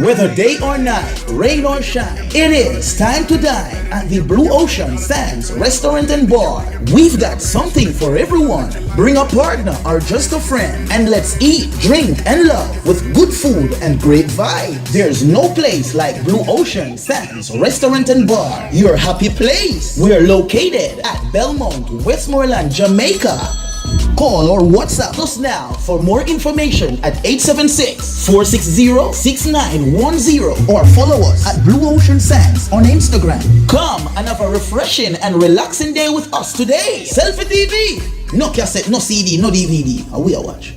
Whether day or night, rain or shine, it is time to dine at the Blue Ocean Sands Restaurant and Bar. We've got something for everyone. Bring a partner or just a friend and let's eat, drink, and love with good food and great vibe. There's no place like Blue Ocean Sands Restaurant and Bar, your happy place. We're located at Belmont, Westmoreland, Jamaica. Call or WhatsApp us now for more information at 876-460-6910 or follow us at Blue Ocean Sands on Instagram. Come and have a refreshing and relaxing day with us today. Selfi TV. No cassette, no CD, no DVD. We are watch.